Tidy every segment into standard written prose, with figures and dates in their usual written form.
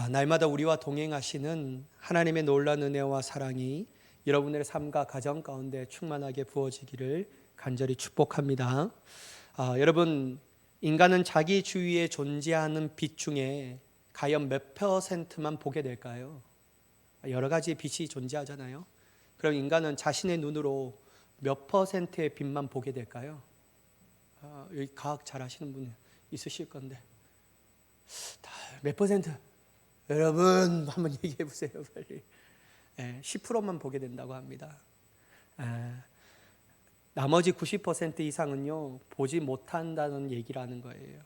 날마다 우리와 동행하시는 하나님의 놀라운 은혜와 사랑이 여러분의 삶과 가정 가운데 충만하게 부어지기를 간절히 축복합니다. 여러분, 인간은 자기 주위에 존재하는 빛 중에 과연 몇 퍼센트만 보게 될까요? 여러 가지 빛이 존재하잖아요. 그럼 인간은 자신의 눈으로 몇 퍼센트의 빛만 보게 될까요? 여기 과학 잘 하시는 분 있으실 건데 몇 퍼센트? 여러분 한번 얘기해 보세요 빨리. 10%만 보게 된다고 합니다. 나머지 90% 이상은요 보지 못한다는 얘기라는 거예요.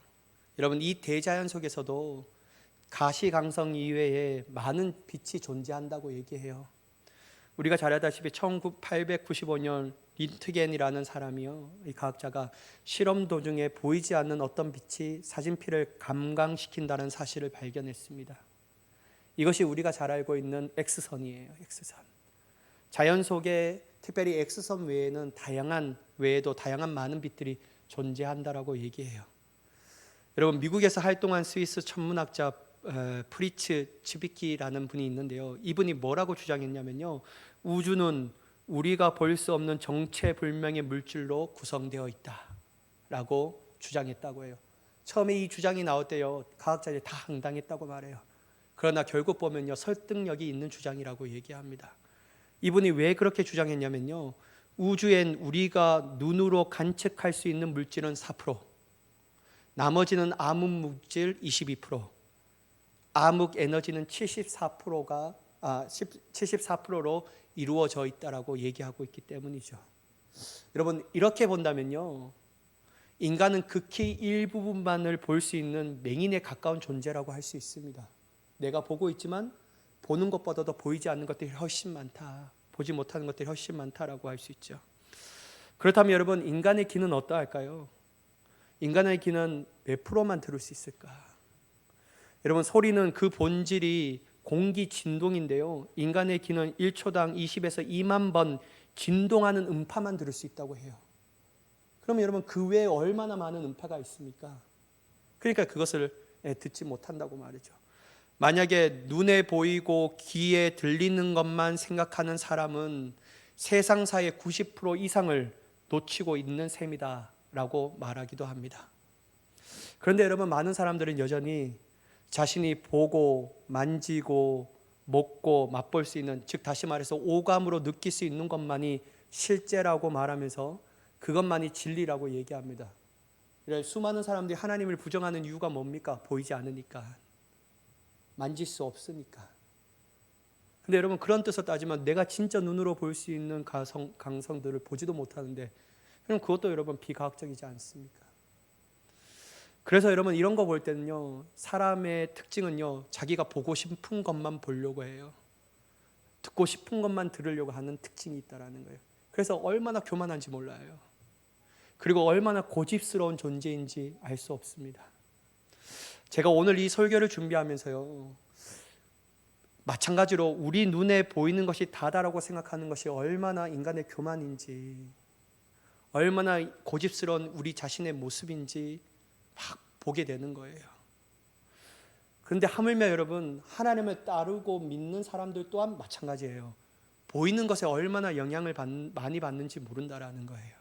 여러분, 이 대자연 속에서도 가시광선 이외에 많은 빛이 존재한다고 얘기해요. 우리가 잘 알다시피 1895년 린트겐이라는 사람이요, 이 과학자가 실험 도중에 보이지 않는 어떤 빛이 사진피를 감광시킨다는 사실을 발견했습니다. 이것이 우리가 잘 알고 있는 X선이에요. X선. 자연 속에 특별히 X선 외에는 외에도 다양한 많은 빛들이 존재한다라고 얘기해요. 여러분, 미국에서 활동한 스위스 천문학자 프리츠 츠비키라는 분이 있는데요. 이분이 뭐라고 주장했냐면요, 우주는 우리가 볼 수 없는 정체불명의 물질로 구성되어 있다라고 주장했다고 해요. 처음에 이 주장이 나올 때요, 과학자들이 다 황당했다고 말해요. 그러나 결국 보면요, 설득력이 있는 주장이라고 얘기합니다. 이분이 왜 그렇게 주장했냐면요, 우주엔 우리가 눈으로 관측할 수 있는 물질은 4%, 나머지는 암흑 물질 22%, 암흑 에너지는 74%로 이루어져 있다라고 얘기하고 있기 때문이죠. 여러분, 이렇게 본다면요, 인간은 극히 일부분만을 볼 수 있는 맹인에 가까운 존재라고 할 수 있습니다. 내가 보고 있지만 보는 것보다도 보이지 않는 것들이 훨씬 많다, 보지 못하는 것들이 훨씬 많다라고 할 수 있죠. 그렇다면 여러분, 인간의 귀는 어떠할까요? 인간의 귀는 몇 프로만 들을 수 있을까? 여러분, 소리는 그 본질이 공기 진동인데요, 인간의 귀는 1초당 20에서 2만 번 진동하는 음파만 들을 수 있다고 해요. 그러면 여러분, 그 외에 얼마나 많은 음파가 있습니까? 그러니까 그것을 듣지 못한다고 말이죠. 만약에 눈에 보이고 귀에 들리는 것만 생각하는 사람은 세상사의 90% 이상을 놓치고 있는 셈이다 라고 말하기도 합니다. 그런데 여러분, 많은 사람들은 여전히 자신이 보고 만지고 먹고 맛볼 수 있는, 즉 다시 말해서 오감으로 느낄 수 있는 것만이 실제라고 말하면서 그것만이 진리라고 얘기합니다. 수많은 사람들이 하나님을 부정하는 이유가 뭡니까? 보이지 않으니까, 만질 수 없으니까. 근데 여러분, 그런 뜻으로 따지면 내가 진짜 눈으로 볼 수 있는 강성들을 보지도 못하는데, 그럼 그것도 여러분 비과학적이지 않습니까? 그래서 여러분, 이런 거 볼 때는요, 사람의 특징은요, 자기가 보고 싶은 것만 보려고 해요. 듣고 싶은 것만 들으려고 하는 특징이 있다라는 거예요. 그래서 얼마나 교만한지 몰라요. 그리고 얼마나 고집스러운 존재인지 알 수 없습니다. 제가 오늘 이 설교를 준비하면서요, 마찬가지로 우리 눈에 보이는 것이 다다라고 생각하는 것이 얼마나 인간의 교만인지, 얼마나 고집스러운 우리 자신의 모습인지 막 보게 되는 거예요. 그런데 하물며 여러분, 하나님을 따르고 믿는 사람들 또한 마찬가지예요. 보이는 것에 얼마나 영향을 많이 받는지 모른다라는 거예요.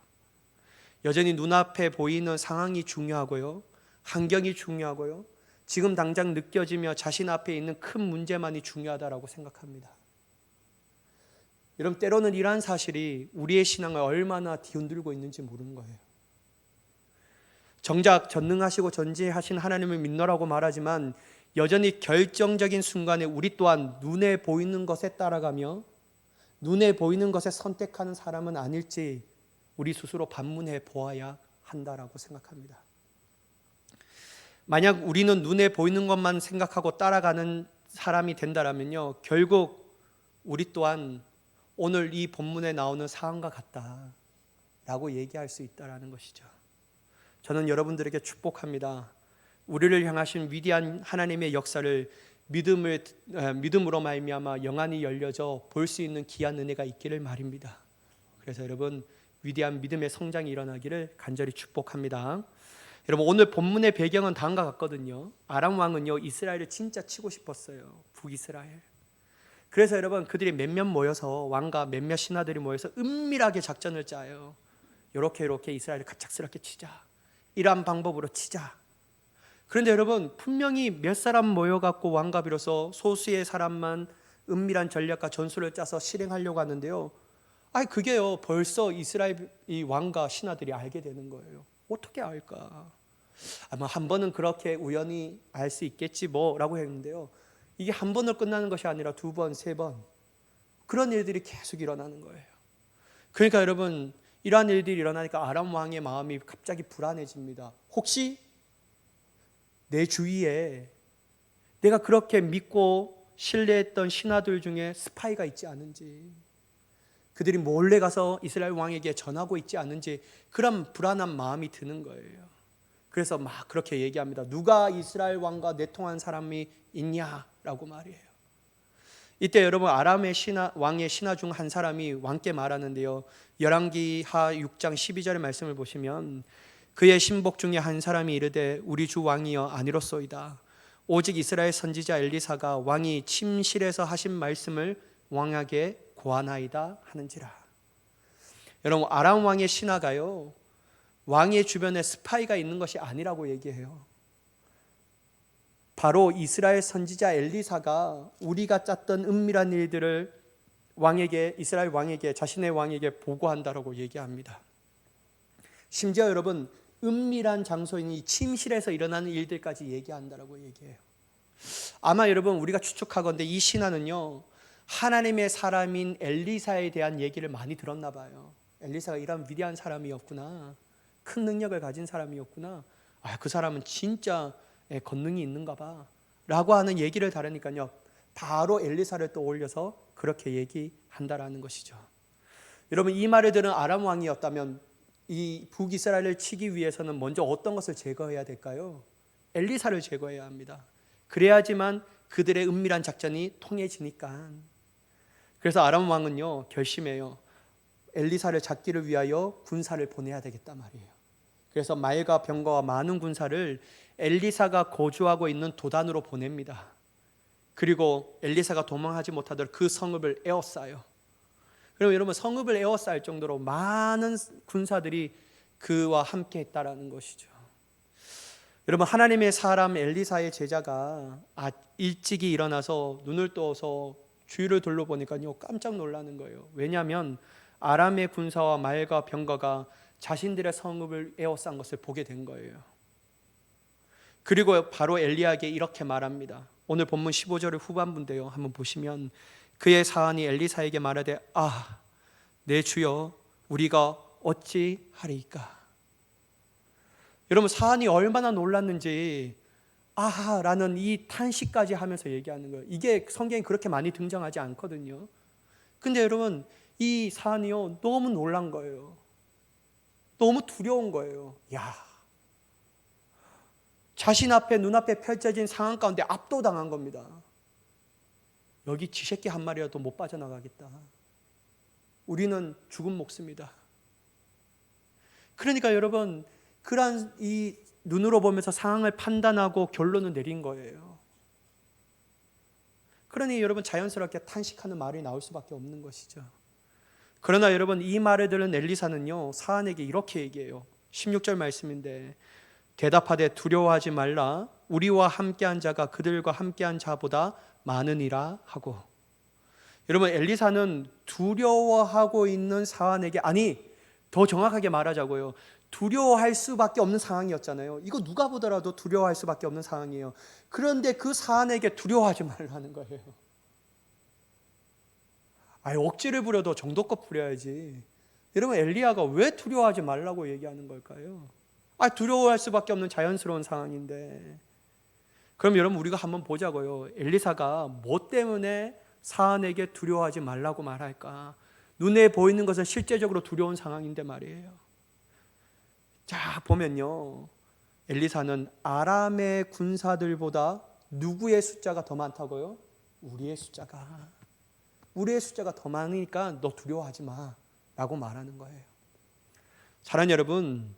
여전히 눈앞에 보이는 상황이 중요하고요, 환경이 중요하고요, 지금 당장 느껴지며 자신 앞에 있는 큰 문제만이 중요하다라고 생각합니다. 여러분, 때로는 이러한 사실이 우리의 신앙을 얼마나 뒤흔들고 있는지 모르는 거예요. 정작 전능하시고 전지하신 하나님을 믿노라고 말하지만 여전히 결정적인 순간에 우리 또한 눈에 보이는 것에 따라가며 눈에 보이는 것에 선택하는 사람은 아닐지 우리 스스로 반문해 보아야 한다라고 생각합니다. 만약 우리는 눈에 보이는 것만 생각하고 따라가는 사람이 된다면요, 결국 우리 또한 오늘 이 본문에 나오는 상황과 같다라고 얘기할 수 있다라는 것이죠. 저는 여러분들에게 축복합니다. 우리를 향하신 위대한 하나님의 역사를 믿음으로 말미암아 영안이 열려져 볼 수 있는 귀한 은혜가 있기를 말입니다. 그래서 여러분, 위대한 믿음의 성장이 일어나기를 간절히 축복합니다. 여러분 오늘 본문의 배경은 다음과 같거든요. 아람 왕은요 이스라엘을 진짜 치고 싶었어요. 북이스라엘. 그래서 여러분 그들이 몇몇 모여서 왕과 몇몇 신하들이 모여서 은밀하게 작전을 짜요. 이렇게 이스라엘을 갑작스럽게 치자. 이러한 방법으로 치자. 그런데 여러분 분명히 몇 사람 모여갖고 왕과 비로소 소수의 사람만 은밀한 전략과 전술을 짜서 실행하려고 하는데요. 그게요 벌써 이스라엘 이 왕과 신하들이 알게 되는 거예요. 어떻게 알까? 아마 한 번은 그렇게 우연히 알 수 있겠지 뭐라고 했는데요. 이게 한 번으로 끝나는 것이 아니라 두 번, 세 번 그런 일들이 계속 일어나는 거예요. 그러니까 여러분 이러한 일들이 일어나니까 아람 왕의 마음이 갑자기 불안해집니다. 혹시 내 주위에 내가 그렇게 믿고 신뢰했던 신하들 중에 스파이가 있지 않은지, 그들이 몰래 가서 이스라엘 왕에게 전하고 있지 않은지 그런 불안한 마음이 드는 거예요. 그래서 막 그렇게 얘기합니다. 누가 이스라엘 왕과 내통한 사람이 있냐라고 말이에요. 이때 여러분 아람의 왕의 신하 중 한 사람이 왕께 말하는데요. 열왕기하 6장 12절의 말씀을 보시면 그의 신복 중에 한 사람이 이르되 우리 주 왕이여 아니로소이다. 오직 이스라엘 선지자 엘리사가 왕이 침실에서 하신 말씀을 왕에게 고하나이다 하는지라. 여러분 아람 왕의 신하가요 왕의 주변에 스파이가 있는 것이 아니라고 얘기해요. 바로 이스라엘 선지자 엘리사가 우리가 짰던 은밀한 일들을 이스라엘 왕에게, 자신의 왕에게 보고한다라고 얘기합니다. 심지어 여러분 은밀한 장소인 이 침실에서 일어나는 일들까지 얘기한다라고 얘기해요. 아마 여러분 우리가 추측하건대 이 신하는요 하나님의 사람인 엘리사에 대한 얘기를 많이 들었나 봐요. 엘리사가 이런 위대한 사람이었구나, 큰 능력을 가진 사람이었구나, 그 사람은 진짜 권능이 있는가 봐 라고 하는 얘기를 들으니까요 바로 엘리사를 떠올려서 그렇게 얘기한다라는 것이죠. 여러분 이 말을 들은 아람 왕이었다면 이 북이스라엘을 치기 위해서는 먼저 어떤 것을 제거해야 될까요? 엘리사를 제거해야 합니다. 그래야지만 그들의 은밀한 작전이 통해지니까. 그래서 아람 왕은요 결심해요. 엘리사를 잡기를 위하여 군사를 보내야 되겠다 말이에요. 그래서 말과 병거와 많은 군사를 엘리사가 거주하고 있는 도단으로 보냅니다. 그리고 엘리사가 도망하지 못하도록 그 성읍을 에워싸요. 그럼 여러분 성읍을 에워쌀 정도로 많은 군사들이 그와 함께 했다라는 것이죠. 여러분 하나님의 사람 엘리사의 제자가 일찍이 일어나서 눈을 떠서 주위를 둘러보니까요 깜짝 놀라는 거예요. 왜냐하면 아람의 군사와 말과 병거가 자신들의 성읍을 에워싼 것을 보게 된 거예요. 그리고 바로 엘리야에게 이렇게 말합니다. 오늘 본문 15절 후반부인데요. 한번 보시면 그의 사환이 엘리사에게 말하되 내 주여 우리가 어찌 하리이까. 여러분 사환이 얼마나 놀랐는지 라는 이 탄식까지 하면서 얘기하는 거예요. 이게 성경에 그렇게 많이 등장하지 않거든요. 근데 여러분 이 사환이요 너무 놀란 거예요. 너무 두려운 거예요. 자신 앞에 눈앞에 펼쳐진 상황 가운데 압도당한 겁니다. 여기 쥐새끼 한 마리라도 못 빠져나가겠다. 우리는 죽은 목숨이다. 그러니까 여러분 그러한 이 눈으로 보면서 상황을 판단하고 결론을 내린 거예요. 그러니 여러분 자연스럽게 탄식하는 말이 나올 수밖에 없는 것이죠. 그러나 여러분 이 말을 들은 엘리사는요 사안에게 이렇게 얘기해요. 16절 말씀인데 대답하되 두려워하지 말라. 우리와 함께한 자가 그들과 함께한 자보다 많으니라 하고. 여러분 엘리사는 두려워하고 있는 사안에게 더 정확하게 말하자고요. 두려워할 수밖에 없는 상황이었잖아요. 이거 누가 보더라도 두려워할 수밖에 없는 상황이에요. 그런데 그 사안에게 두려워하지 말라는 거예요. 억지를 부려도 정도껏 부려야지. 여러분 엘리야가 왜 두려워하지 말라고 얘기하는 걸까요? 두려워할 수밖에 없는 자연스러운 상황인데. 그럼 여러분 우리가 한번 보자고요. 엘리사가 뭐 때문에 사안에게 두려워하지 말라고 말할까? 눈에 보이는 것은 실제적으로 두려운 상황인데 말이에요. 자 보면요 엘리사는 아람의 군사들보다 누구의 숫자가 더 많다고요? 우리의 숫자가 더 많으니까 너 두려워하지 마 라고 말하는 거예요. 사랑하는 여러분,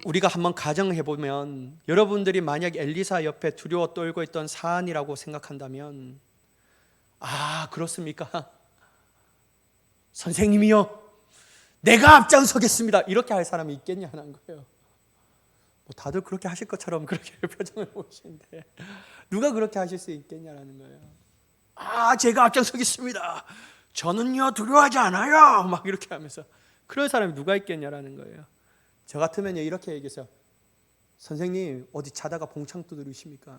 우리가 한번 가정해 보면 여러분들이 만약 엘리사 옆에 두려워 떨고 있던 사안이라고 생각한다면, 아, 그렇습니까? 선생님이요, 내가 앞장서겠습니다, 이렇게 할 사람이 있겠냐 하는 거예요. 뭐 다들 그렇게 하실 것처럼 그렇게 표정을 보시는데 누가 그렇게 하실 수 있겠냐라는 거예요. 아, 제가 앞장서겠습니다, 저는요 두려워하지 않아요, 막 이렇게 하면서 그런 사람이 누가 있겠냐라는 거예요. 저 같으면 이렇게 얘기했어요. 선생님, 어디 자다가 봉창 두드리십니까?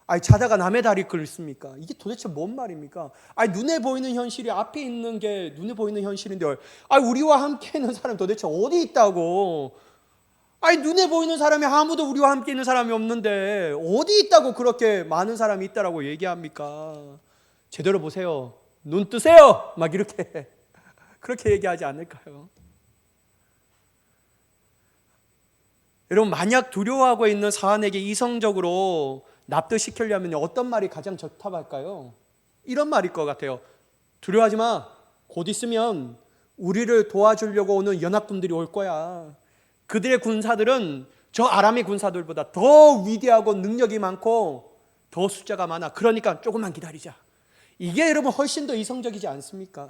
아니, 자다가 남의 다리 긁습니까? 이게 도대체 뭔 말입니까? 아니, 눈에 보이는 현실이 앞에 있는 게 눈에 보이는 현실인데, 아니, 우리와 함께 있는 사람이 도대체 어디 있다고? 아니, 눈에 보이는 사람이 아무도 우리와 함께 있는 사람이 없는데 어디 있다고 그렇게 많은 사람이 있다라고 얘기합니까? 제대로 보세요, 눈 뜨세요, 막 이렇게 그렇게 얘기하지 않을까요? 여러분, 만약 두려워하고 있는 사안에게 이성적으로 납득시키려면 어떤 말이 가장 적합할까요? 이런 말일 것 같아요. 두려워하지 마, 곧 있으면 우리를 도와주려고 오는 연합군들이 올 거야. 그들의 군사들은 저 아람의 군사들보다 더 위대하고 능력이 많고 더 숫자가 많아. 그러니까 조금만 기다리자. 이게 여러분 훨씬 더 이성적이지 않습니까?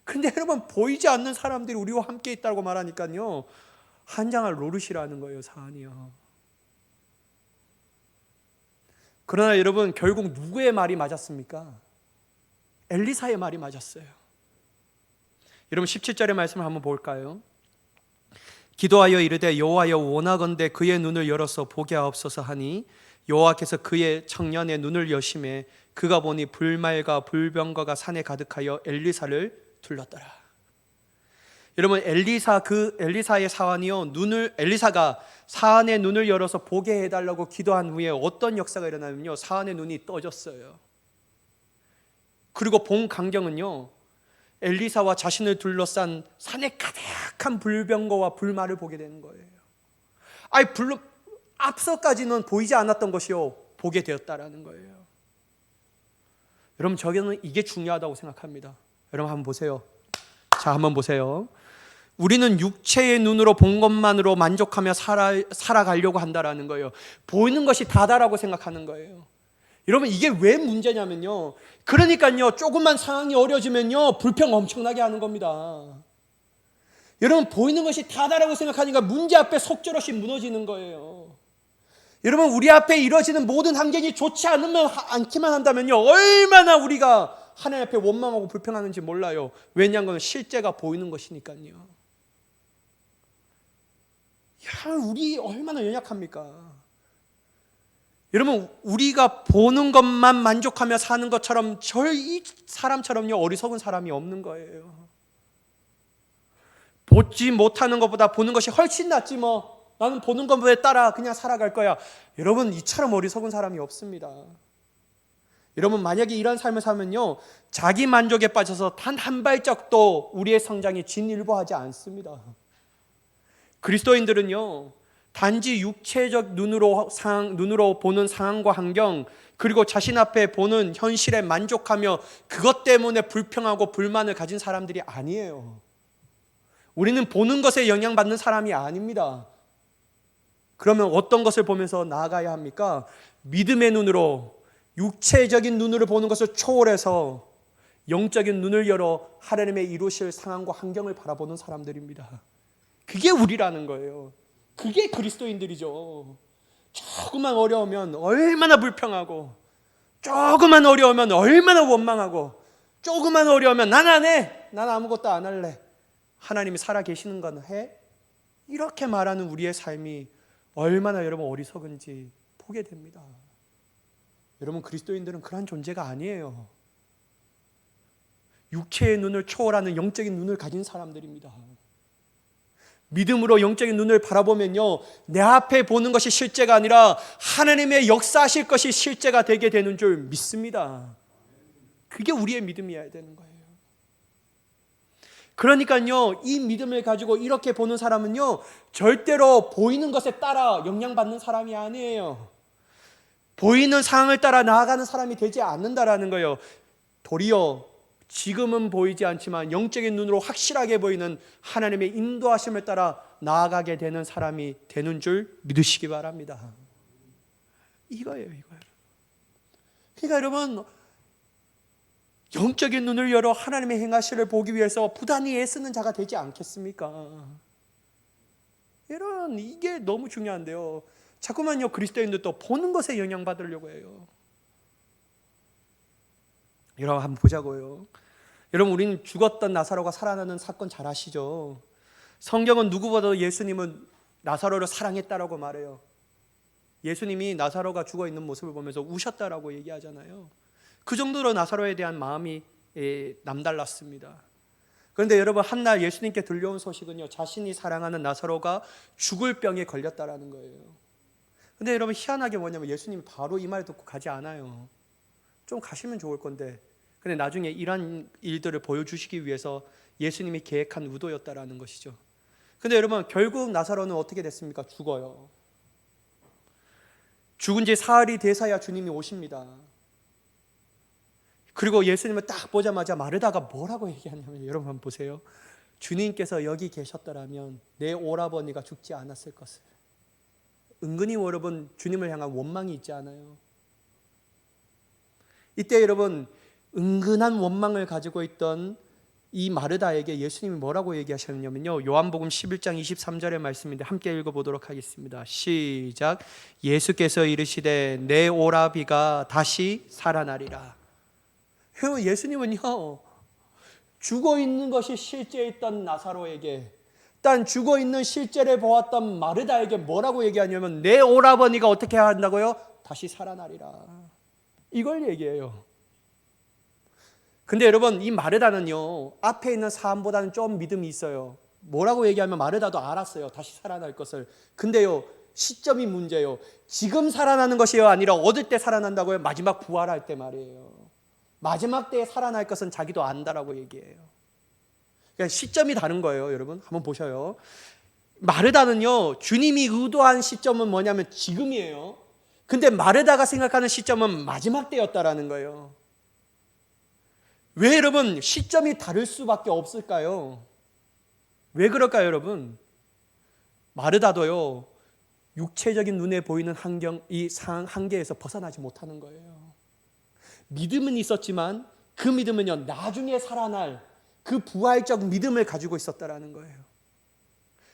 근데 여러분, 보이지 않는 사람들이 우리와 함께 있다고 말하니까요, 한장할 노릇이라는 거예요, 사안이요. 그러나 여러분, 결국 누구의 말이 맞았습니까? 엘리사의 말이 맞았어요. 여러분, 17절의 말씀을 한번 볼까요? 기도하여 이르되 여호와여, 원하건대 그의 눈을 열어서 보게 하옵소서 하니 여호와께서 그의 청년의 눈을 여심해 그가 보니 불말과 불병거가 산에 가득하여 엘리사를 둘렀더라. 여러분, 엘리사의 사안이요, 엘리사가 사안의 눈을 열어서 보게 해달라고 기도한 후에 어떤 역사가 일어나면요, 사안의 눈이 떠졌어요. 그리고 본 광경은요, 엘리사와 자신을 둘러싼 산에 가득한 불병거와 불말을 보게 되는 거예요. 아니, 앞서까지는 보이지 않았던 것이요, 보게 되었다라는 거예요. 여러분, 저는 이게 중요하다고 생각합니다. 여러분, 한번 보세요. 자, 한번 보세요. 우리는 육체의 눈으로 본 것만으로 만족하며 살아가려고 한다라는 거예요. 보이는 것이 다다라고 생각하는 거예요. 여러분, 이게 왜 문제냐면요, 그러니까요, 조금만 상황이 어려지면요, 불평 엄청나게 하는 겁니다. 여러분, 보이는 것이 다다라고 생각하니까 문제 앞에 속절없이 무너지는 거예요. 여러분, 우리 앞에 이루어지는 모든 환경이 좋지 않기만 한다면요, 얼마나 우리가 하나님 앞에 원망하고 불평하는지 몰라요. 왜냐하면 실제가 보이는 것이니까요. 우리 얼마나 연약합니까? 여러분, 우리가 보는 것만 만족하며 사는 것처럼 이 사람처럼요, 어리석은 사람이 없는 거예요. 보지 못하는 것보다 보는 것이 훨씬 낫지 뭐, 나는 보는 것에 따라 그냥 살아갈 거야. 여러분, 이처럼 어리석은 사람이 없습니다. 여러분, 만약에 이런 삶을 살면요, 자기 만족에 빠져서 단 한 발짝도 우리의 성장에 진일보하지 않습니다. 그리스도인들은요, 단지 육체적 눈으로 보는 상황과 환경, 그리고 자신 앞에 보는 현실에 만족하며 그것 때문에 불평하고 불만을 가진 사람들이 아니에요. 우리는 보는 것에 영향받는 사람이 아닙니다. 그러면 어떤 것을 보면서 나아가야 합니까? 믿음의 눈으로, 육체적인 눈으로 보는 것을 초월해서 영적인 눈을 열어 하나님의 이루실 상황과 환경을 바라보는 사람들입니다. 그게 우리라는 거예요. 그게 그리스도인들이죠. 조금만 어려우면 얼마나 불평하고, 조금만 어려우면 얼마나 원망하고, 조금만 어려우면 난 안 해, 난 아무것도 안 할래, 하나님이 살아 계시는 건 해? 이렇게 말하는 우리의 삶이 얼마나 여러분 어리석은지 보게 됩니다. 여러분, 그리스도인들은 그런 존재가 아니에요. 육체의 눈을 초월하는 영적인 눈을 가진 사람들입니다. 믿음으로 영적인 눈을 바라보면요, 내 앞에 보는 것이 실제가 아니라 하나님의 역사하실 것이 실제가 되게 되는 줄 믿습니다. 그게 우리의 믿음이어야 되는 거예요. 그러니까요, 이 믿음을 가지고 이렇게 보는 사람은요, 절대로 보이는 것에 따라 영향받는 사람이 아니에요. 보이는 상황을 따라 나아가는 사람이 되지 않는다라는 거예요. 도리어 지금은 보이지 않지만 영적인 눈으로 확실하게 보이는 하나님의 인도하심을 따라 나아가게 되는 사람이 되는 줄 믿으시기 바랍니다. 이거예요. 그러니까 여러분, 영적인 눈을 열어 하나님의 행하시를 보기 위해서 부단히 애쓰는 자가 되지 않겠습니까? 여러분, 이게 너무 중요한데요. 자꾸만요, 그리스도인들도 보는 것에 영향받으려고 해요. 여러분, 한번 보자고요. 여러분, 우리는 죽었던 나사로가 살아나는 사건 잘 아시죠? 성경은 누구보다도 예수님은 나사로를 사랑했다라고 말해요. 예수님이 나사로가 죽어 있는 모습을 보면서 우셨다라고 얘기하잖아요. 그 정도로 나사로에 대한 마음이 남달랐습니다. 그런데 여러분, 한날 예수님께 들려온 소식은요, 자신이 사랑하는 나사로가 죽을 병에 걸렸다라는 거예요. 근데 여러분, 희한하게 뭐냐면 예수님이 바로 이 말 듣고 가지 않아요. 좀 가시면 좋을 건데. 근데 나중에 이런 일들을 보여주시기 위해서 예수님이 계획한 의도였다라는 것이죠. 근데 여러분, 결국 나사로는 어떻게 됐습니까? 죽어요. 죽은 지 사흘이 돼서야 주님이 오십니다. 그리고 예수님을 딱 보자마자 마르다가 뭐라고 얘기하냐면, 여러분 한번 보세요. 주님께서 여기 계셨더라면 내 오라버니가 죽지 않았을 것을. 은근히 여러분, 주님을 향한 원망이 있지 않아요? 이때 여러분, 은근한 원망을 가지고 있던 이 마르다에게 예수님이 뭐라고 얘기하셨냐면요, 요한복음 11장 23절의 말씀인데 함께 읽어보도록 하겠습니다. 시작. 예수께서 이르시되 내 오라비가 다시 살아나리라. 예수님은요, 죽어있는 것이 실제 있던 나사로에게, 딴 죽어있는 실제를 보았던 마르다에게 뭐라고 얘기하냐면 내 오라버니가 어떻게 한다고요? 다시 살아나리라. 이걸 얘기해요. 근데 여러분, 이 마르다는요, 앞에 있는 사람보다는 좀 믿음이 있어요. 뭐라고 얘기하면 마르다도 알았어요, 다시 살아날 것을. 근데요, 시점이 문제예요. 지금 살아나는 것이요, 아니라 얻을 때 살아난다고요? 마지막 부활할 때 말이에요. 마지막 때에 살아날 것은 자기도 안다라고 얘기해요. 그러니까 시점이 다른 거예요. 여러분 한번 보셔요. 마르다는요, 주님이 의도한 시점은 뭐냐면 지금이에요. 근데 마르다가 생각하는 시점은 마지막 때였다라는 거예요. 왜 여러분 시점이 다를 수밖에 없을까요? 왜 그럴까요, 여러분? 마르다도요, 육체적인 눈에 보이는 이 상황 한계에서 벗어나지 못하는 거예요. 믿음은 있었지만 그 믿음은요, 나중에 살아날 그 부활적 믿음을 가지고 있었다라는 거예요.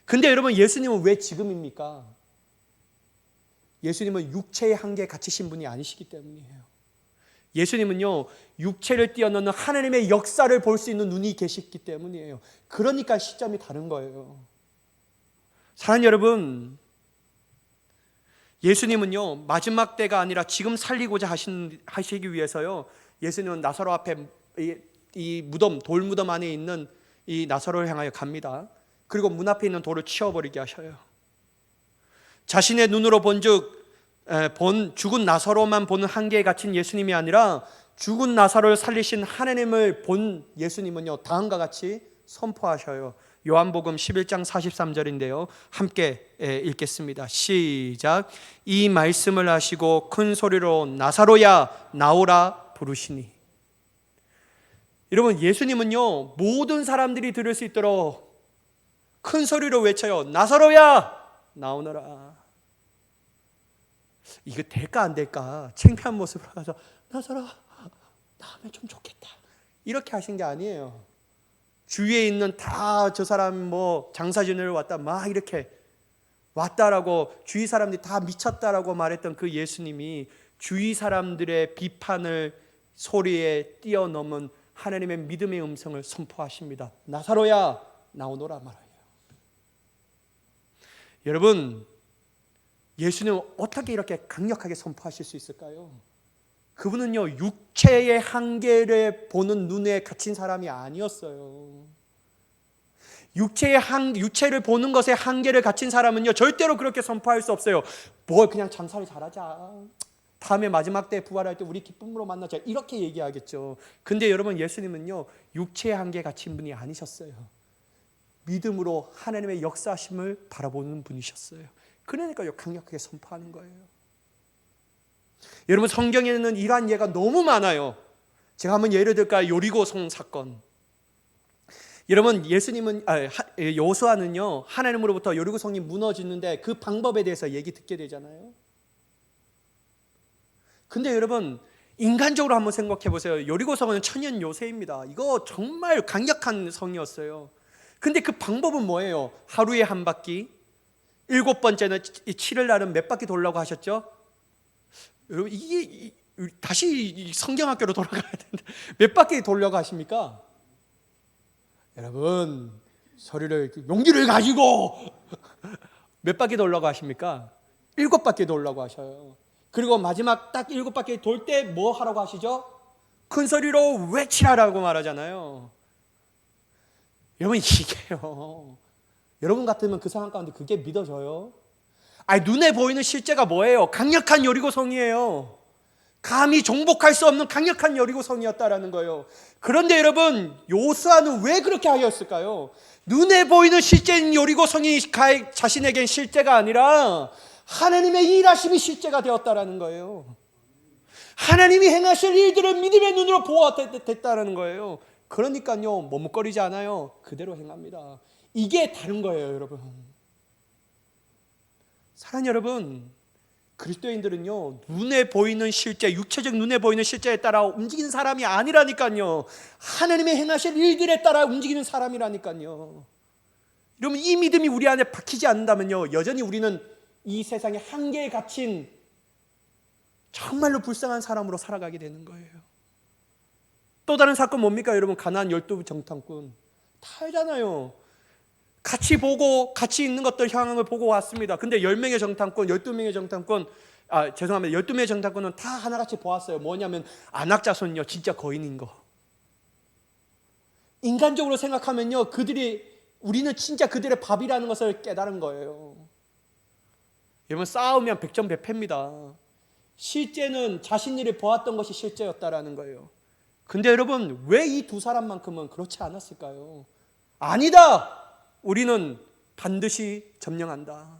근데 여러분, 예수님은 왜 지금입니까? 예수님은 육체의 한계에 갇히신 분이 아니시기 때문이에요. 예수님은요, 육체를 뛰어넘는 하나님의 역사를 볼 수 있는 눈이 계시기 때문이에요. 그러니까 시점이 다른 거예요. 사랑하는 여러분, 예수님은요, 마지막 때가 아니라 지금 살리고자 하시기 위해서요, 예수님은 나사로 앞에 이 무덤, 돌 무덤 안에 있는 이 나사로를 향하여 갑니다. 그리고 문 앞에 있는 돌을 치워버리게 하셔요. 자신의 눈으로 죽은 나사로만 보는 한계에 갇힌 예수님이 아니라 죽은 나사로를 살리신 하나님을 본 예수님은요, 다음과 같이 선포하셔요. 요한복음 11장 43절인데요. 함께 읽겠습니다. 시작. 이 말씀을 하시고 큰 소리로 나사로야 나오라 부르시니. 여러분, 예수님은요, 모든 사람들이 들을 수 있도록 큰 소리로 외쳐요. 나사로야 나오너라. 이거 될까 안 될까? 창피한 모습으로 가서 나사로 나오면 좀 좋겠다, 이렇게 하신 게 아니에요. 주위에 있는 다 저 사람 장사 지내러 왔다 막 이렇게 왔다라고 주위 사람들이 다 미쳤다라고 말했던 그 예수님이 주위 사람들의 비판을 소리에 뛰어넘은 하나님의 믿음의 음성을 선포하십니다. 나사로야 나오너라 말아요. 여러분, 예수님은 어떻게 이렇게 강력하게 선포하실 수 있을까요? 그분은요, 육체의 한계를 보는 눈에 갇힌 사람이 아니었어요. 육체를 보는 것에 한계를 갇힌 사람은요, 절대로 그렇게 선포할 수 없어요. 그냥 장사를 잘하자, 다음에 마지막 때 부활할 때 우리 기쁨으로 만나자, 이렇게 얘기하겠죠. 근데 여러분, 예수님은요, 육체의 한계에 갇힌 분이 아니셨어요. 믿음으로 하나님의 역사심을 바라보는 분이셨어요. 그러니까요, 강력하게 선포하는 거예요. 여러분, 성경에는 이러한 예가 너무 많아요. 제가 한번 예를 들까요? 요리고성 사건. 여러분, 여호수아는요 하나님으로부터 여리고성이 무너지는데 그 방법에 대해서 얘기 듣게 되잖아요. 근데 여러분, 인간적으로 한번 생각해 보세요. 여리고성은 천연 요새입니다. 이거 정말 강력한 성이었어요. 근데 그 방법은 뭐예요? 하루에 한 바퀴, 7번째는 7일 날은 몇 바퀴 돌라고 하셨죠? 여러분, 이게 다시 성경학교로 돌아가야 되는데 몇 바퀴 돌려고 하십니까? 여러분, 용기를 가지고 몇 바퀴 돌려고 하십니까? 7바퀴 돌려고 하셔요. 그리고 마지막 딱 7바퀴 돌 때 뭐 하라고 하시죠? 큰 소리로 외치라라고 말하잖아요. 여러분, 이게요, 여러분 같으면 그 상황 가운데 그게 믿어져요? 눈에 보이는 실제가 뭐예요? 강력한 여리고성이에요. 감히 정복할 수 없는 강력한 여리고성이었다라는 거예요. 그런데 여러분, 요수아는 왜 그렇게 하였을까요? 눈에 보이는 실제인 여리고성이 자신에겐 실제가 아니라 하나님의 일하심이 실제가 되었다라는 거예요. 하나님이 행하실 일들을 믿음의 눈으로 보았다라는 거예요. 그러니까요, 머뭇거리지 않아요. 그대로 행합니다. 이게 다른 거예요, 여러분. 사랑하는 여러분, 그리스도인들은요, 눈에 보이는 실제, 육체적 눈에 보이는 실제에 따라 움직이는 사람이 아니라니까요. 하나님의 행하실 일들에 따라 움직이는 사람이라니까요. 여러분, 이 믿음이 우리 안에 박히지 않는다면요, 여전히 우리는 이 세상의 한계에 갇힌 정말로 불쌍한 사람으로 살아가게 되는 거예요. 또 다른 사건 뭡니까, 여러분? 가나안 12 정탐꾼 다 알잖아요. 같이 있는 것들 상황을 보고 왔습니다. 근데 10명의 정탐꾼, 12명의 정탐꾼, 12명의 정탐꾼은 다 하나같이 보았어요. 뭐냐면 안악자손이요, 진짜 거인인 거. 인간적으로 생각하면요, 우리는 진짜 그들의 밥이라는 것을 깨달은 거예요. 여러분, 싸우면 백전백패입니다. 실제는 자신들이 보았던 것이 실제였다라는 거예요. 근데 여러분, 왜 이 두 사람만큼은 그렇지 않았을까요? 아니다! 우리는 반드시 점령한다.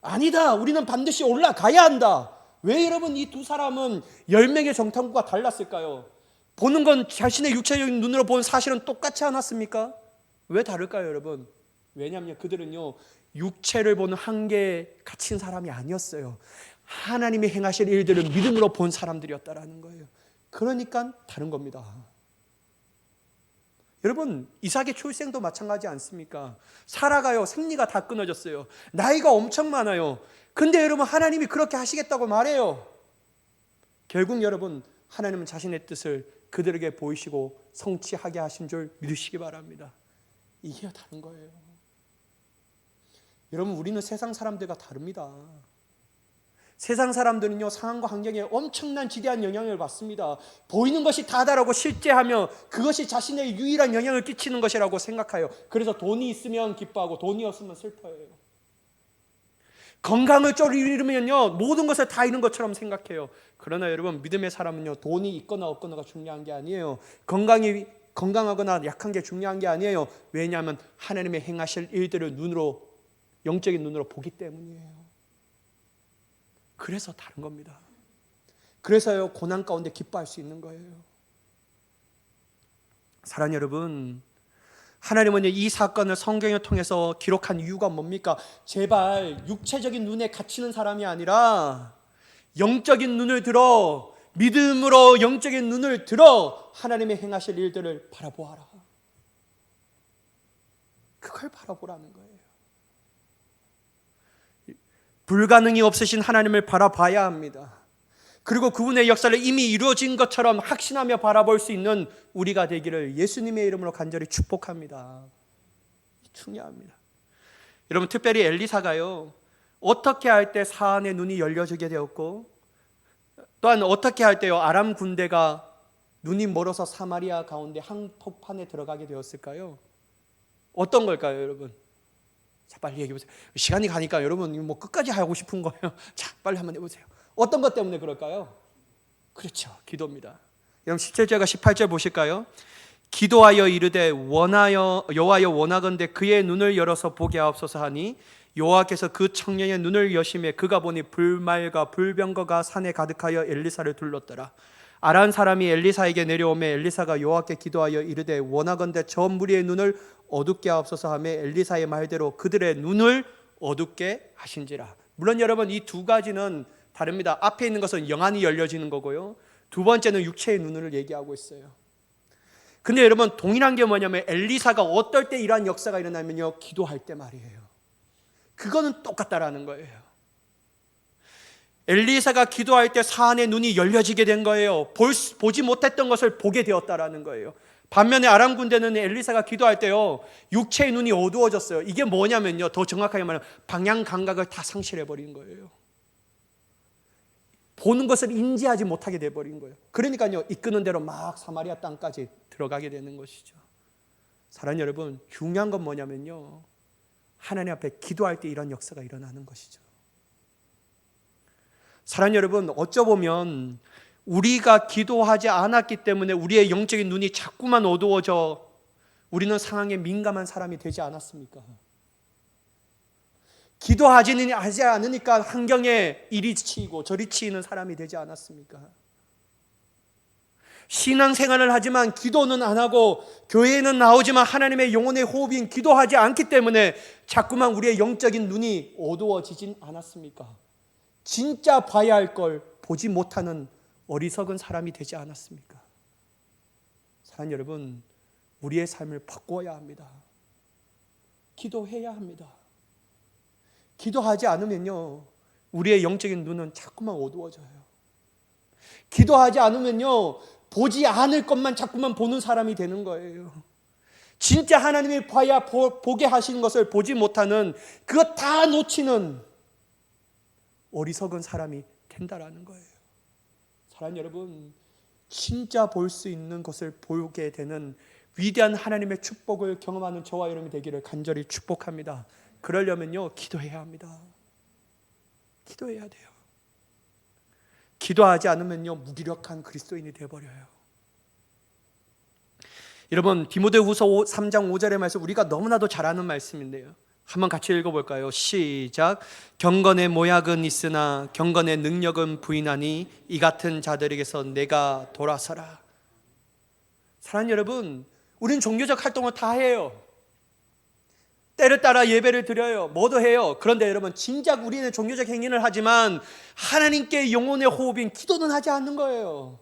아니다, 우리는 반드시 올라가야 한다. 왜 여러분, 이 두 사람은 10명의 정탐꾼과 달랐을까요? 보는 건 자신의 육체적인 눈으로 본 사실은 똑같지 않았습니까? 왜 다를까요, 여러분? 왜냐하면 그들은요, 육체를 보는 한계에 갇힌 사람이 아니었어요. 하나님이 행하실 일들을 믿음으로 본 사람들이었다라는 거예요. 그러니까 다른 겁니다. 여러분, 이삭의 출생도 마찬가지 않습니까? 사라가요, 생리가 다 끊어졌어요. 나이가 엄청 많아요. 근데 여러분, 하나님이 그렇게 하시겠다고 말해요. 결국 여러분, 하나님은 자신의 뜻을 그들에게 보이시고 성취하게 하신 줄 믿으시기 바랍니다. 이게 다른 거예요. 여러분, 우리는 세상 사람들과 다릅니다. 세상 사람들은요, 상황과 환경에 엄청난 지대한 영향을 받습니다. 보이는 것이 다다라고 실제하며 그것이 자신의 유일한 영향을 끼치는 것이라고 생각해요. 그래서 돈이 있으면 기뻐하고 돈이 없으면 슬퍼해요. 건강을 좀 잃으면요, 모든 것을 다 잃은 것처럼 생각해요. 그러나 여러분, 믿음의 사람은요, 돈이 있거나 없거나가 중요한 게 아니에요. 건강하거나 약한 게 중요한 게 아니에요. 왜냐하면 하나님의 행하실 일들을 영적인 눈으로 보기 때문이에요. 그래서 다른 겁니다. 그래서요, 고난 가운데 기뻐할 수 있는 거예요. 사랑하는 여러분, 하나님은 이 사건을 성경을 통해서 기록한 이유가 뭡니까? 제발 육체적인 눈에 갇히는 사람이 아니라 영적인 눈을 들어, 믿음으로 영적인 눈을 들어 하나님의 행하실 일들을 바라보아라. 그걸 바라보라는 거예요. 불가능이 없으신 하나님을 바라봐야 합니다. 그리고 그분의 역사를 이미 이루어진 것처럼 확신하며 바라볼 수 있는 우리가 되기를 예수님의 이름으로 간절히 축복합니다. 중요합니다. 여러분, 특별히 엘리사가요, 어떻게 할 때 사안의 눈이 열려지게 되었고, 또한 어떻게 할 때요, 아람 군대가 눈이 멀어서 사마리아 가운데 한복판에 들어가게 되었을까요? 어떤 걸까요, 여러분? 자, 빨리 얘기해 보세요. 시간이 가니까 여러분 뭐 끝까지 하고 싶은 거예요. 자, 빨리 한번 해보세요. 어떤 것 때문에 그럴까요? 그렇죠, 기도입니다. 여러분, 17절과 18절 보실까요? 기도하여 이르되 여호와여 원하건대 그의 눈을 열어서 보게 하옵소서 하니 여호와께서 그 청년의 눈을 여심해 그가 보니 불말과 불병거가 산에 가득하여 엘리사를 둘렀더라. 아람 사람이 엘리사에게 내려오매 엘리사가 여호와께 기도하여 이르되 원하건대 저 무리의 눈을 어둡게 하옵소서 하며 엘리사의 말대로 그들의 눈을 어둡게 하신지라. 물론 여러분 이 두 가지는 다릅니다. 앞에 있는 것은 영안이 열려지는 거고요, 두 번째는 육체의 눈을 얘기하고 있어요. 근데 여러분 동일한 게 뭐냐면 엘리사가 어떨 때 이러한 역사가 일어나면요, 기도할 때 말이에요. 그거는 똑같다라는 거예요. 엘리사가 기도할 때 사안의 눈이 열려지게 된 거예요. 보지 못했던 것을 보게 되었다라는 거예요. 반면에 아람 군대는 엘리사가 기도할 때요, 육체의 눈이 어두워졌어요. 이게 뭐냐면요, 더 정확하게 말하면 방향 감각을 다 상실해버린 거예요. 보는 것을 인지하지 못하게 돼버린 거예요. 그러니까요, 이끄는 대로 막 사마리아 땅까지 들어가게 되는 것이죠. 사랑하는 여러분, 중요한 건 뭐냐면요, 하나님 앞에 기도할 때 이런 역사가 일어나는 것이죠. 사랑하는 여러분, 어쩌보면 우리가 기도하지 않았기 때문에 우리의 영적인 눈이 자꾸만 어두워져 우리는 상황에 민감한 사람이 되지 않았습니까? 기도하지 않으니까 환경에 이리 치이고 저리 치이는 사람이 되지 않았습니까? 신앙생활을 하지만 기도는 안 하고 교회에는 나오지만 하나님의 영혼의 호흡인 기도하지 않기 때문에 자꾸만 우리의 영적인 눈이 어두워지진 않았습니까? 진짜 봐야 할 걸 보지 못하는 어리석은 사람이 되지 않았습니까? 사랑하는 여러분, 우리의 삶을 바꿔야 합니다. 기도해야 합니다. 기도하지 않으면요, 우리의 영적인 눈은 자꾸만 어두워져요. 기도하지 않으면요, 보지 않을 것만 자꾸만 보는 사람이 되는 거예요. 진짜 하나님이 봐야 보게 하시는 것을 보지 못하는, 그거 다 놓치는 어리석은 사람이 된다라는 거예요. 사랑하는 여러분, 진짜 볼 수 있는 것을 보게 되는 위대한 하나님의 축복을 경험하는 저와 여러분이 되기를 간절히 축복합니다. 그러려면요, 기도해야 합니다. 기도해야 돼요. 기도하지 않으면요, 무기력한 그리스도인이 되어버려요. 여러분, 디모데후서 3장 5절의 말씀, 우리가 너무나도 잘 아는 말씀인데요, 한번 같이 읽어볼까요? 시작. 경건의 모약은 있으나 경건의 능력은 부인하니 이 같은 자들에게서 내가 돌아서라. 사랑하는 여러분, 우린 종교적 활동을 다 해요. 때를 따라 예배를 드려요. 뭐도 해요. 그런데 여러분, 진작 우리는 종교적 행위를 하지만 하나님께 영혼의 호흡인 기도는 하지 않는 거예요.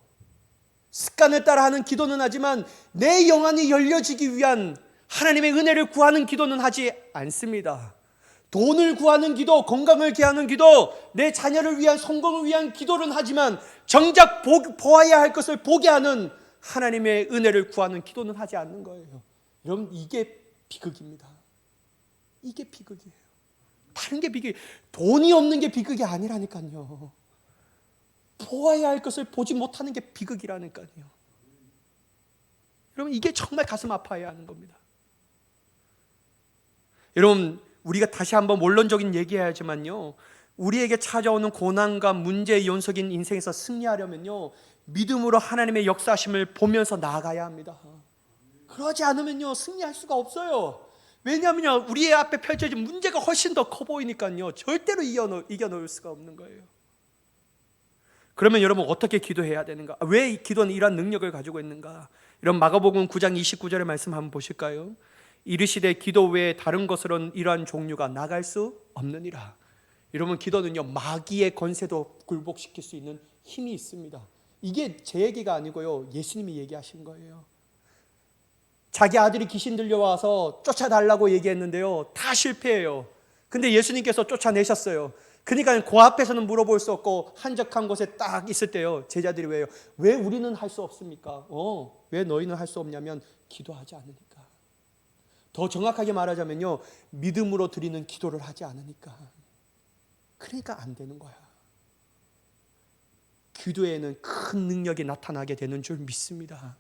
습관을 따라 하는 기도는 하지만 내 영안이 열려지기 위한 하나님의 은혜를 구하는 기도는 하지 않습니다. 돈을 구하는 기도, 건강을 구하는 기도, 내 자녀를 위한 성공을 위한 기도는 하지만 정작 보아야 할 것을 보게 하는 하나님의 은혜를 구하는 기도는 하지 않는 거예요. 여러분, 이게 비극입니다. 이게 비극이에요. 다른 게 비극, 돈이 없는 게 비극이 아니라니까요. 보아야 할 것을 보지 못하는 게 비극이라니까요. 여러분, 이게 정말 가슴 아파야 하는 겁니다. 여러분, 우리가 다시 한번 원론적인 얘기해야지만요, 우리에게 찾아오는 고난과 문제의 연속인 인생에서 승리하려면요, 믿음으로 하나님의 역사하심을 보면서 나아가야 합니다. 그러지 않으면요, 승리할 수가 없어요. 왜냐하면 우리의 앞에 펼쳐진 문제가 훨씬 더 커 보이니까요, 절대로 이겨놓을 수가 없는 거예요. 그러면 여러분, 어떻게 기도해야 되는가? 왜 기도는 이러한 능력을 가지고 있는가? 이런 마가복음 9장 29절의 말씀 한번 보실까요? 이르시되 기도 외에 다른 것으로는 이러한 종류가 나갈 수 없느니라. 여러분, 기도는요, 마귀의 권세도 굴복시킬 수 있는 힘이 있습니다. 이게 제 얘기가 아니고요, 예수님이 얘기하신 거예요. 자기 아들이 귀신 들려와서 쫓아달라고 얘기했는데요, 다 실패해요. 근데 예수님께서 쫓아내셨어요. 그러니까 그 앞에서는 물어볼 수 없고 한적한 곳에 딱 있을 때요, 제자들이 왜요? 왜 우리는 할 수 없습니까? 왜 너희는 할 수 없냐면 기도하지 않으니까. 더 정확하게 말하자면요, 믿음으로 드리는 기도를 하지 않으니까. 그러니까 안 되는 거야. 기도에는 큰 능력이 나타나게 되는 줄 믿습니다.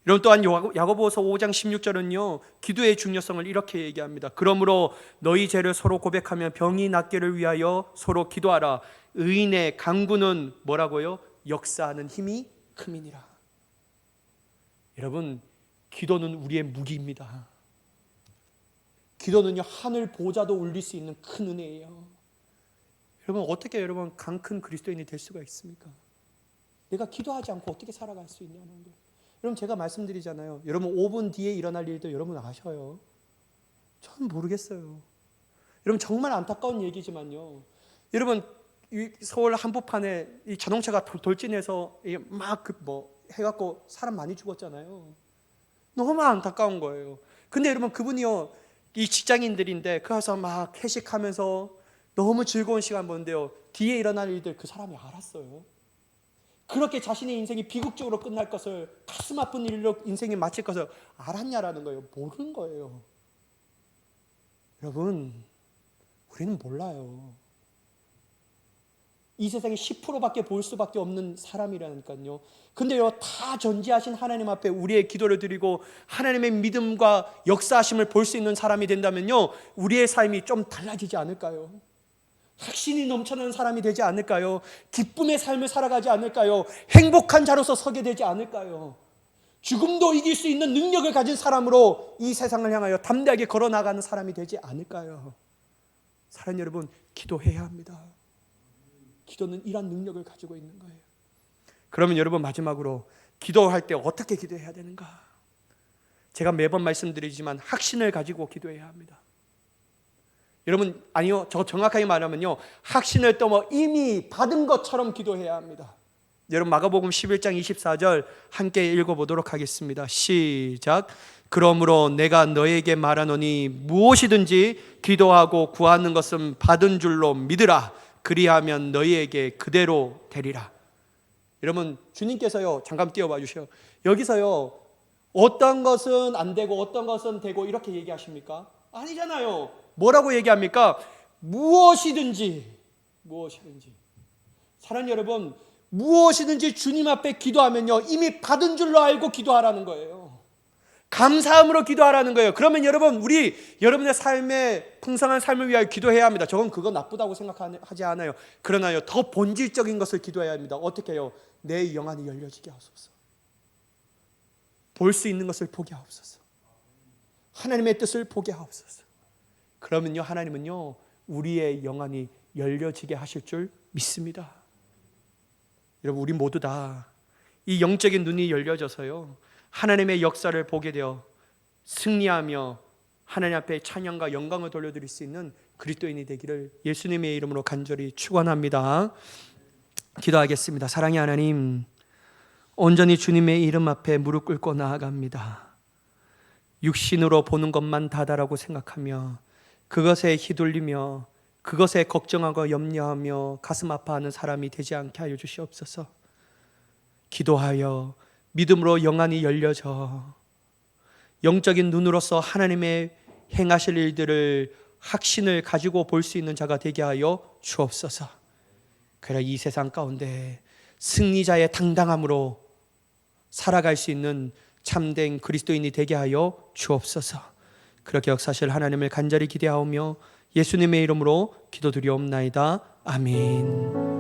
이런 또한 야고보서 5장 16절은요, 기도의 중요성을 이렇게 얘기합니다. 그러므로 너희 죄를 서로 고백하며 병이 낫기를 위하여 서로 기도하라. 의인의 간구는 뭐라고요? 역사하는 힘이 큼이니라. 여러분, 기도는 우리의 무기입니다. 기도는요, 하늘 보좌도 울릴 수 있는 큰 은혜예요. 여러분, 어떻게 여러분 강큰 그리스도인이 될 수가 있습니까? 내가 기도하지 않고 어떻게 살아갈 수 있냐는 거예요. 여러분 제가 말씀드리잖아요. 여러분 5분 뒤에 일어날 일도 여러분 아셔요. 저는 모르겠어요. 여러분 정말 안타까운 얘기지만요. 여러분 이 서울 한복판에 이 자동차가 돌진해서 막 해갖고 사람 많이 죽었잖아요. 너무 안타까운 거예요. 근데 여러분 그분이요 이 직장인들인데 그 가서 막 회식하면서 너무 즐거운 시간 보는데요. 뒤에 일어날 일들 그 사람이 알았어요. 그렇게 자신의 인생이 비극적으로 끝날 것을, 가슴 아픈 일로 인생이 마칠 것을 알았냐라는 거예요. 모르는 거예요. 여러분 우리는 몰라요. 이 세상에 10%밖에 볼 수밖에 없는 사람이라니까요. 근데요 다 전지하신 하나님 앞에 우리의 기도를 드리고 하나님의 믿음과 역사하심을 볼 수 있는 사람이 된다면요, 우리의 삶이 좀 달라지지 않을까요? 확신이 넘쳐나는 사람이 되지 않을까요? 기쁨의 삶을 살아가지 않을까요? 행복한 자로서 서게 되지 않을까요? 죽음도 이길 수 있는 능력을 가진 사람으로 이 세상을 향하여 담대하게 걸어나가는 사람이 되지 않을까요? 사랑하는 여러분, 기도해야 합니다. 기도는 이런 능력을 가지고 있는 거예요. 그러면 여러분 마지막으로 기도할 때 어떻게 기도해야 되는가? 제가 매번 말씀드리지만 확신을 가지고 기도해야 합니다. 여러분 아니요, 저 정확하게 말하면요, 확신을 떠머 이미 받은 것처럼 기도해야 합니다. 여러분 마가복음 11장 24절 함께 읽어보도록 하겠습니다. 시작. 그러므로 내가 너에게 말하노니 무엇이든지 기도하고 구하는 것은 받은 줄로 믿으라. 그리하면 너희에게 그대로 되리라. 여러분 주님께서요, 잠깐 띄워봐 주세요. 여기서요 어떤 것은 안 되고 어떤 것은 되고 이렇게 얘기하십니까? 아니잖아요. 뭐라고 얘기합니까? 무엇이든지. 사랑하는 여러분, 무엇이든지 주님 앞에 기도하면요 이미 받은 줄로 알고 기도하라는 거예요. 감사함으로 기도하라는 거예요. 그러면 여러분, 우리 여러분의 삶의 풍성한 삶을 위하여 기도해야 합니다. 저건 그거 나쁘다고 생각하지 않아요. 그러나요 더 본질적인 것을 기도해야 합니다. 어떻게 해요? 내 영안이 열려지게 하옵소서. 볼 수 있는 것을 보게 하옵소서. 하나님의 뜻을 보게 하옵소서. 그러면요 하나님은요 우리의 영안이 열려지게 하실 줄 믿습니다. 여러분 우리 모두 다 이 영적인 눈이 열려져서요 하나님의 역사를 보게 되어 승리하며 하나님 앞에 찬양과 영광을 돌려드릴 수 있는 그리스도인이 되기를 예수님의 이름으로 간절히 축원합니다. 기도하겠습니다. 사랑의 하나님, 온전히 주님의 이름 앞에 무릎 꿇고 나아갑니다. 육신으로 보는 것만 다다라고 생각하며 그것에 휘둘리며 그것에 걱정하고 염려하며 가슴 아파하는 사람이 되지 않게 하여 주시옵소서. 기도하여 믿음으로 영안이 열려져 영적인 눈으로서 하나님의 행하실 일들을 확신을 가지고 볼 수 있는 자가 되게 하여 주옵소서. 그래 이 세상 가운데 승리자의 당당함으로 살아갈 수 있는 참된 그리스도인이 되게 하여 주옵소서. 그렇게 역사하실 하나님을 간절히 기대하오며 예수님의 이름으로 기도드리옵나이다. 아멘.